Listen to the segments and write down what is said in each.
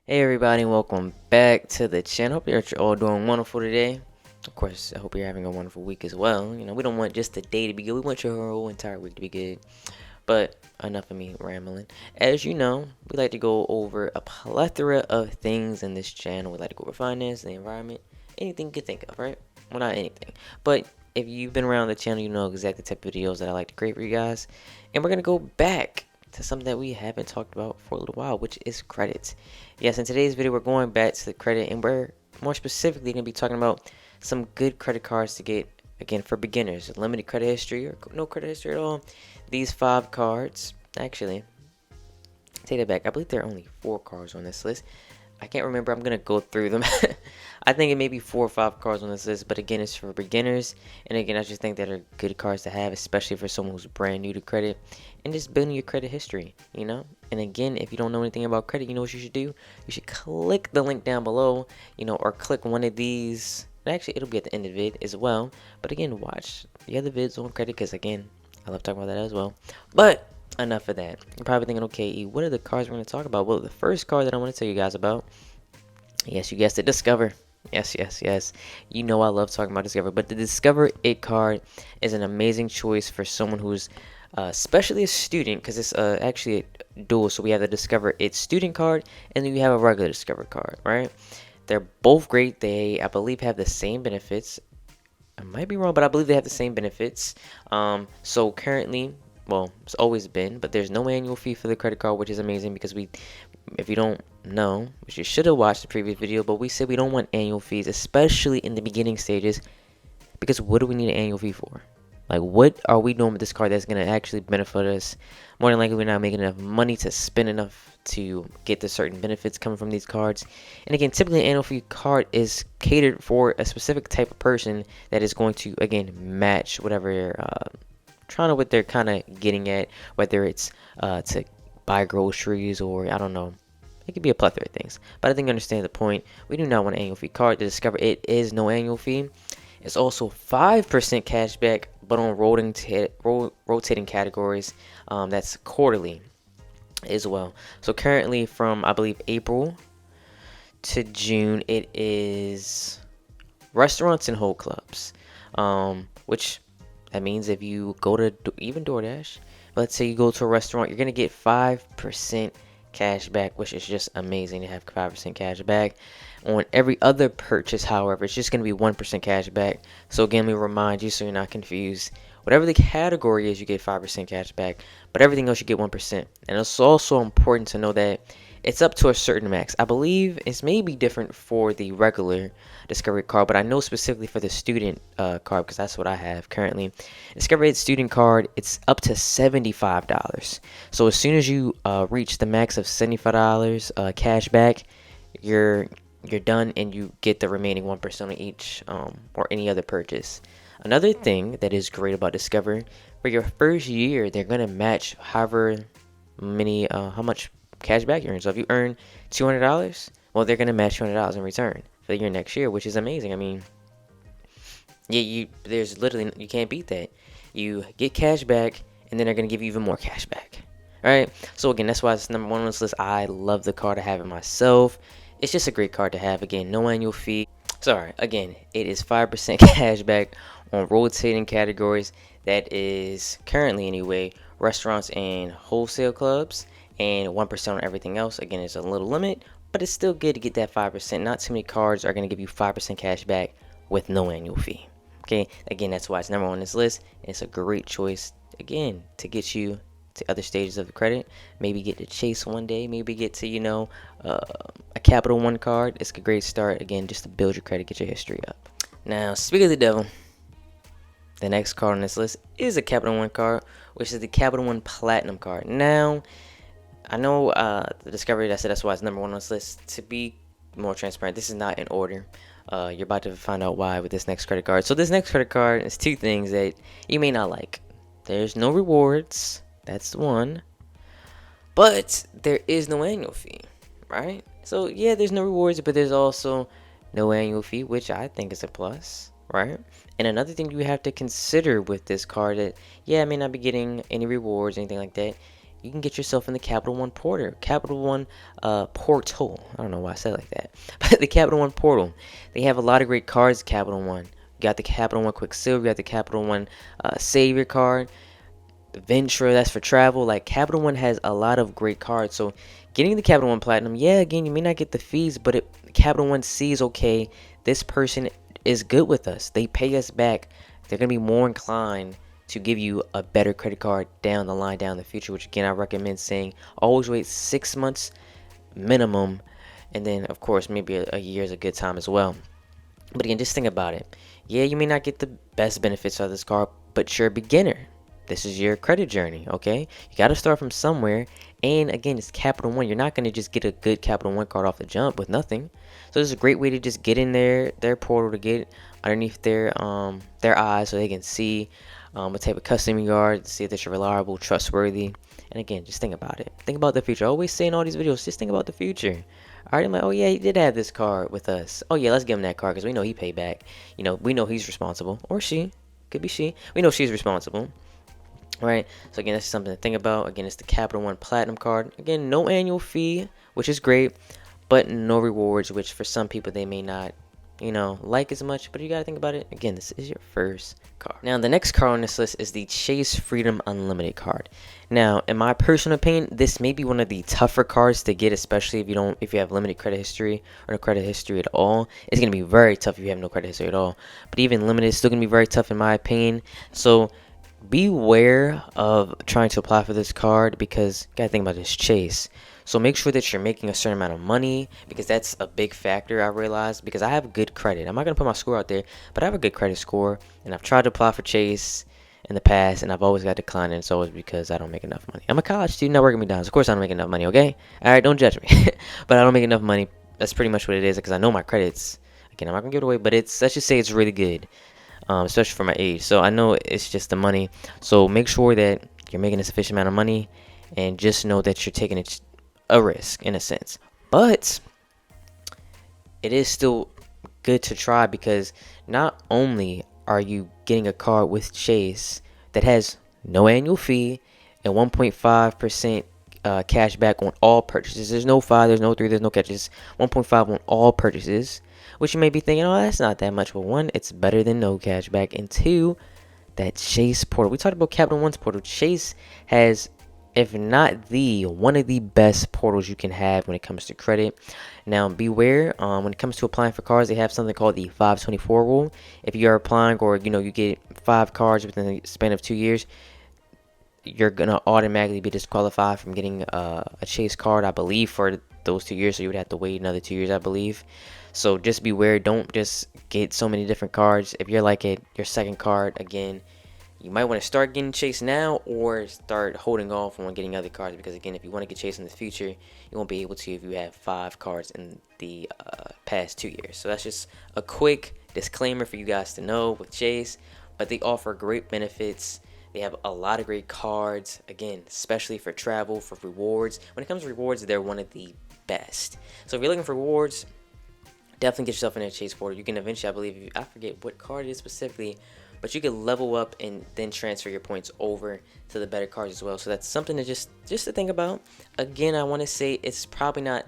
Hey everybody, welcome back to the channel. Hope you're all doing wonderful today. Of course, I hope you're having a wonderful week as well. We don't want just the day to be good. We want your whole entire week to be good. But enough of me rambling. As you know, we like to go over a plethora of things in this channel. We like to go over finance, the environment, anything you can think of, right? Well, not anything. But if you've been around the channel, you know exactly the type of videos that I like to create for you guys. And we're going to go back to something that we haven't talked about for a little while, which is credit. Yes, in today's video, we're going back to the credit, and we're more specifically going to be talking about some good credit cards to get, again, for beginners. Limited credit history or no credit history at all. These 5 cards, actually, take that back. I believe there are only 4 cards on this list. I can't remember. I'm going to go through them. I think it may be 4 or 5 cards on this list, but again, it's for beginners. And again, I just think that are good cards to have, especially for someone who's brand new to credit and just building your credit history, And again, if you don't know anything about credit, you know what you should do? You should click the link down below, or click one of these. Actually, it'll be at the end of the vid as well. But again, watch the other vids on credit because, again, I love talking about that as well. But enough of that. You're probably thinking, okay, E, what are the cards we're going to talk about? Well, the first card that I want to tell you guys about, yes, you guessed it, Discover. Yes, yes, yes. You know I love talking about Discover, but the Discover It card is an amazing choice for someone who's especially a student, because it's actually a dual. So we have the Discover It student card, and then you have a regular Discover card, right? They're both great. They, I believe, have the same benefits. I might be wrong, but I believe they have the same benefits. So currently, well, it's always been, but there's no annual fee for the credit card, which is amazing because if you don't know, which you should have watched the previous video, but we said we don't want annual fees, especially in the beginning stages, because what do we need an annual fee for? Like, what are we doing with this card that's going to actually benefit us? More than likely, we're not making enough money to spend enough to get the certain benefits coming from these cards. And again, typically an annual fee card is catered for a specific type of person that is going to, again, match whatever what they're kind of getting at, whether it's to buy groceries or, I don't know. It could be a plethora of things. But I think you understand the point. We do not want an annual fee card. To Discover It is no annual fee. It's also 5% cash back, but on rotating categories, that's quarterly as well. So currently from, I believe, April to June, it is restaurants and whole clubs, which that means if you go to even DoorDash, let's say you go to a restaurant, you're going to get 5% cash back, which is just amazing to have 5% cash back. On every other purchase, however, it's just going to be 1% cash back. So again, let me remind you so you're not confused. Whatever the category is, you get 5% cash back, but everything else you get 1%. And it's also important to know that it's up to a certain max. I believe it's maybe different for the regular Discovery card, but I know specifically for the student card, because that's what I have currently. Discovery student card, it's up to $75. So as soon as you reach the max of $75 cash back, you're done, and you get the remaining 1% on each or any other purchase. Another thing that is great about Discover, for your first year, they're gonna match however many how much cash back you earn. So if you earn $200, well, they're gonna match $200 in return for your next year, which is amazing. I mean, yeah, there's literally, you can't beat that. You get cash back, and then they're gonna give you even more cash back. All right. So again, that's why it's number 1 on this list. I love the card. I have it myself. It's just a great card to have. Again, no annual fee. Sorry, again, it is 5% cash back on rotating categories. That is currently, anyway, restaurants and wholesale clubs, and 1% on everything else. Again, it's a little limit, but it's still good to get that 5%. Not too many cards are going to give you 5% cash back with no annual fee. Okay, again, that's why it's number 1 on this list. And it's a great choice, again, to get you to other stages of the credit. Maybe get to Chase one day, maybe get to a Capital One card. It's a great start, again, just to build your credit, get your history up. Now, speaking of the devil, the next card on this list is a Capital One card, which is the Capital One Platinum card. Now, I know the Discovery, that's why it's number 1 on this list. To be more transparent, this is not in order. You're about to find out why with this next credit card. So this next credit card is 2 things that you may not like. There's no rewards. That's one. But there is no annual fee, right? So yeah, there's no rewards, but there's also no annual fee, which I think is a plus, right? And another thing you have to consider with this card that, yeah, I may not be getting any rewards, anything like that. you can get yourself in the Capital One Porter, Capital One Portal. I don't know why I said it like that, but the Capital One Portal. They have a lot of great cards. Capital One. You got the Capital One Quicksilver. You got the Capital One Savior card. The Ventura, that's for travel. Like Capital One has a lot of great cards. So getting the Capital One Platinum, yeah, again, you may not get the fees, but Capital One sees, okay, this person is good with us. They pay us back. They're gonna be more inclined to give you a better credit card down the line, down the future. Which again, I recommend saying always wait 6 months minimum, and then of course maybe a year is a good time as well. But again, just think about it. Yeah, you may not get the best benefits of this card, but you're a beginner. This is your credit journey, okay? You got to start from somewhere. And again, it's Capital One. You're not going to just get a good Capital One card off the jump with nothing. So this is a great way to just get in their portal, to get underneath their eyes so they can see what type of customer you are, see that you're reliable, trustworthy. And again, just think about it. Think about the future. I always say in all these videos, just think about the future. Alright, I'm like, oh yeah, he did have this card with us. Oh yeah, let's give him that card because we know he paid back. You know, we know he's responsible. Or she. Could be she. We know she's responsible. Right, so again, that's something to think about. Again, it's the Capital One Platinum card. Again, no annual fee, which is great, but no rewards, which for some people they may not, like as much. But you gotta think about it. Again, this is your first card. Now, the next card on this list is the Chase Freedom Unlimited card. Now, in my personal opinion, this may be one of the tougher cards to get, especially if you have limited credit history or no credit history at all. It's gonna be very tough if you have no credit history at all. But even limited is still gonna be very tough in my opinion. So beware of trying to apply for this card because you gotta think about this Chase. So make sure that you're making a certain amount of money because that's a big factor. I realized because I have good credit. I'm not gonna put my score out there, but I have a good credit score, and I've tried to apply for Chase in the past, and I've always got declined, and it's always because I don't make enough money. I'm a college student, not working me down. So of course I don't make enough money. Okay, all right, don't judge me, but I don't make enough money. That's pretty much what it is because I know my credits. Again, I'm not gonna give it away, but let's just say it's really good. Especially for my age. So I know it's just the money. So make sure that you're making a sufficient amount of money, and just know that you're taking a risk in a sense. But it is still good to try because not only are you getting a card with Chase that has no annual fee and 1.5% cash back on all purchases. There's no 5, there's no 3, there's no catches. 1.5 on all purchases. Which you may be thinking, oh, that's not that much. But one, it's better than no cash back. And two, that Chase portal. We talked about Capital One's portal. Chase has, if not one of the best portals you can have when it comes to credit. Now, beware, when it comes to applying for cards, they have something called the 524 rule. If you are applying or, you get 5 cards within the span of 2 years, you're going to automatically be disqualified from getting a Chase card, I believe, for those 2 years. So you would have to wait another 2 years, I believe. So just beware. Don't just get so many different cards. If you're like at your second card, again, you might want to start getting Chase now or start holding off on getting other cards. Because again, if you want to get Chase in the future, you won't be able to if you have 5 cards in the past 2 years. So that's just a quick disclaimer for you guys to know with Chase. But they offer great benefits. They have a lot of great cards, again, especially for travel, for rewards. When it comes to rewards, they're one of the best. So if you're looking for rewards, definitely get yourself in a Chase portal. You can eventually, I believe, I forget what card it is specifically, but you can level up and then transfer your points over to the better cards as well. So that's something to just to think about. Again, I want to say it's probably not,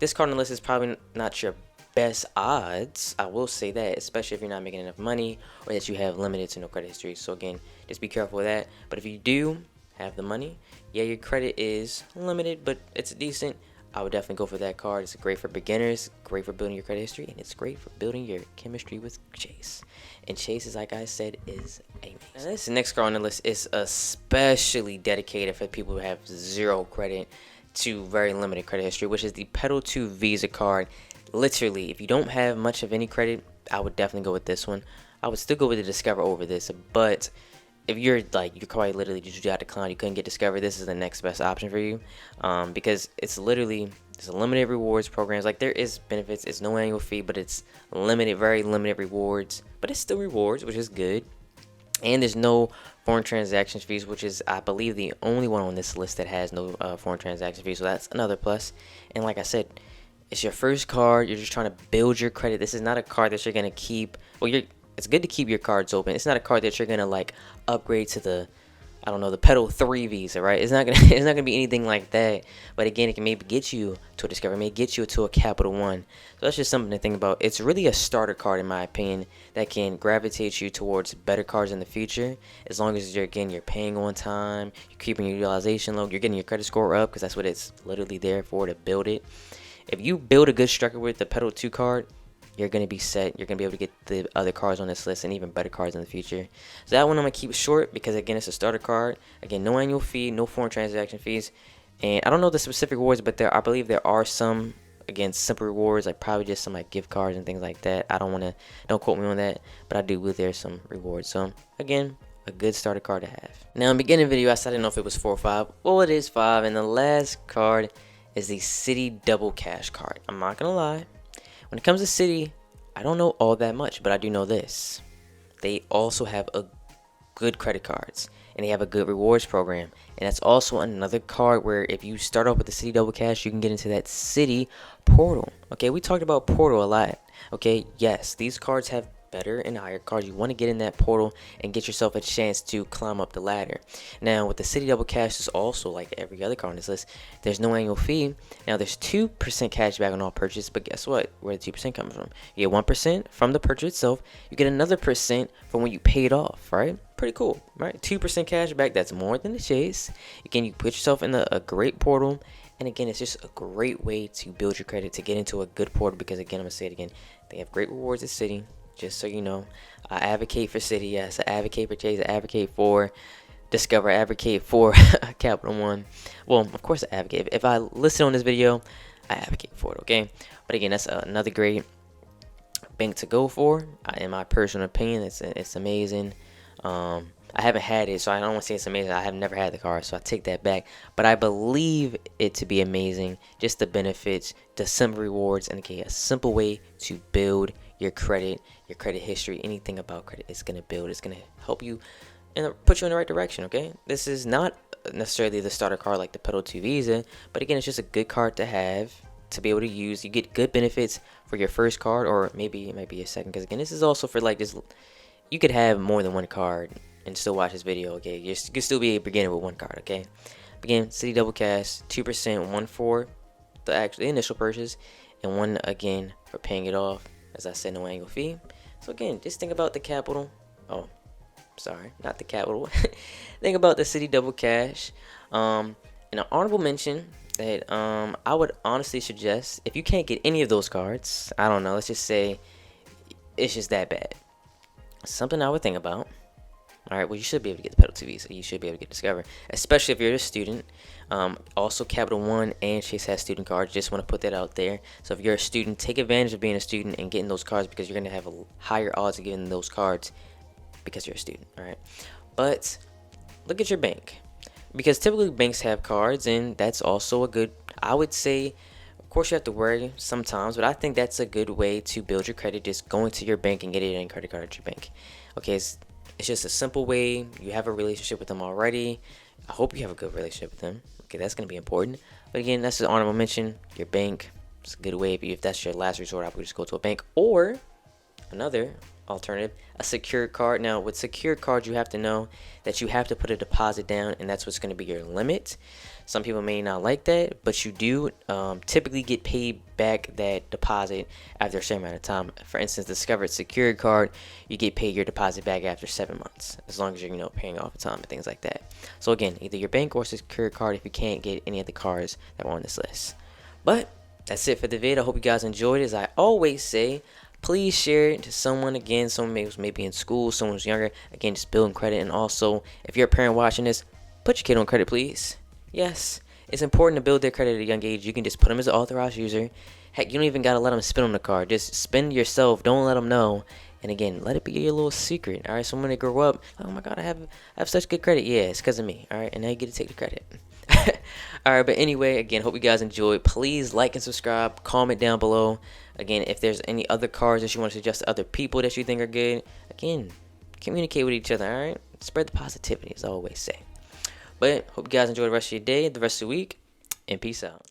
this card on the list is probably not your best odds. I will say that, especially if you're not making enough money or that you have limited to no credit history. So again, just be careful with that. But if you do have the money, yeah, your credit is limited, but it's decent. I would definitely go for that card. It's great for beginners, great for building your credit history, and it's great for building your chemistry with Chase. And Chase, is like I said, is amazing. Now, this next card on the list is especially dedicated for people who have zero credit to very limited credit history, which is the Petal 2 Visa card. Literally, if you don't have much of any credit, I would definitely go with this one. I would still go with the Discover over this, but if you're quite literally just got declined, you couldn't get Discover, this is the next best option for you, because it's a limited rewards programs. Like, there is benefits, it's no annual fee, but it's limited, very limited rewards, but it's still rewards, which is good. And there's no foreign transaction fees, which is, I believe, the only one on this list that has no foreign transaction fees. So that's another plus. And like I said, it's your first card. You're just trying to build your credit. This is not a card that you're gonna keep. Well, it's good to keep your cards open. It's not a card that you're gonna like upgrade to the I don't know, the Petal 3 Visa, right? It's not gonna it's not gonna be anything like that. But again, it can maybe get you to a Discover, maybe get you to a Capital One. So that's just something to think about. It's really a starter card in my opinion that can gravitate you towards better cards in the future, as long as you're paying on time, you're keeping your utilization low, you're getting your credit score up, because that's what it's literally there for, to build it. If you build a good striker with the Petal 2 card, you're going to be set. You're going to be able to get the other cards on this list and even better cards in the future. So that one I'm going to keep short because, again, it's a starter card. Again, no annual fee, no foreign transaction fees. And I don't know the specific rewards, but I believe there are some, again, simple rewards, like probably just some like gift cards and things like that. Don't quote me on that, but I do believe there's some rewards. So, again, a good starter card to have. Now, in the beginning of the video, I said I didn't know if it was 4 or 5. Well, it is 5, and the last card is the Citi Double Cash card. I'm not going to lie. When it comes to Citi, I don't know all that much, but I do know this. They also have a good credit cards, and they have a good rewards program. And that's also another card where if you start off with the Citi Double Cash, you can get into that Citi portal. Okay, we talked about portal a lot. Okay, yes, these cards have better and higher cards. You want to get in that portal and get yourself a chance to climb up the ladder. Now, with the Citi Double Cash, is also like every other card on this list. There's no annual fee. Now, there's 2% cash back on all purchase, but guess what? Where the 2% comes from? You get 1% from the purchase itself. You get another percent from when you pay it off, right? Pretty cool, right? 2% cash back. That's more than the chase. Again, you put yourself in a great portal. And again, it's just a great way to build your credit, to get into a good portal, because again, I'm going to say it again, they have great rewards at Citi. Just so you know, I advocate for Citi. Yes, I advocate for Chase. I advocate for Discover. I advocate for Capital One. Well, of course I advocate. If I listen on this video, I advocate for it, okay? But again, that's another great bank to go for. In my personal opinion, it's amazing. I haven't had it, so I don't want to say it's amazing. I have never had the card, so I take that back. But I believe it to be amazing. Just the benefits, the simple rewards, and again, a simple way to build your credit history, anything about credit. It's going to build. It's going to help you and put you in the right direction, okay? This is not necessarily the starter card like the Petal 2 Visa, but again, it's just a good card to have, to be able to use. You get good benefits for your first card, or maybe it might be your second, because again, this is also for like this. You could have more than one card and still watch this video, okay? You could still be a beginner with one card, okay? Again, Citi Double Cash, 2%, 1 for the initial purchase, and 1 again for paying it off. As I said, no annual fee. So again, just think about the Capital. Oh, sorry, not the Capital. Think about the Citi Double Cash. And an honorable mention that I would honestly suggest, if you can't get any of those cards, I don't know, let's just say it's just that bad. Something I would think about. All right, well, you should be able to get the Petal 2 Visa. You should be able to get Discover, especially if you're a student. Also, Capital One and Chase has student cards. Just want to put that out there. So if you're a student, take advantage of being a student and getting those cards, because you're going to have a higher odds of getting those cards because you're a student. All right, but look at your bank, because typically banks have cards, and that's also a good, I would say, of course you have to worry sometimes, but I think that's a good way to build your credit, just going to your bank and getting a credit card at your bank. Okay, it's just a simple way. You have a relationship with them already. I hope you have a good relationship with them. Okay, that's going to be important. But again, that's an honorable mention. Your bank, it's a good way. If that's your last resort, I would just go to a bank. Or another alternative, a secured card. Now, with secured cards, you have to know that you have to put a deposit down, and that's what's going to be your limit. Some people may not like that, but you do typically get paid back that deposit after a certain amount of time. For instance, Discovered secured card, you get paid your deposit back after 7 months, as long as you're paying off the time and things like that. So again, either your bank or secured card if you can't get any of the cards that were on this list. But that's it for the video. I hope you guys enjoyed it. As I always say, please share it to someone. Again, someone who's maybe in school, someone who's younger. Again, just building credit. And also, if you're a parent watching this, put your kid on credit, please. Yes, it's important to build their credit at a young age. You can just put them as an authorized user. Heck, you don't even got to let them spend on the card. Just spend yourself. Don't let them know. And again, let it be your little secret. All right, so when they grow up, oh my God, I have such good credit. Yeah, it's because of me. All right, and now you get to take the credit. All right, but anyway, again, hope you guys enjoyed. Please like and subscribe. Comment down below. Again, if there's any other cards that you want to suggest to other people that you think are good, again, communicate with each other. All right, spread the positivity, as I always say. But hope you guys enjoy the rest of your day, the rest of the week, and peace out.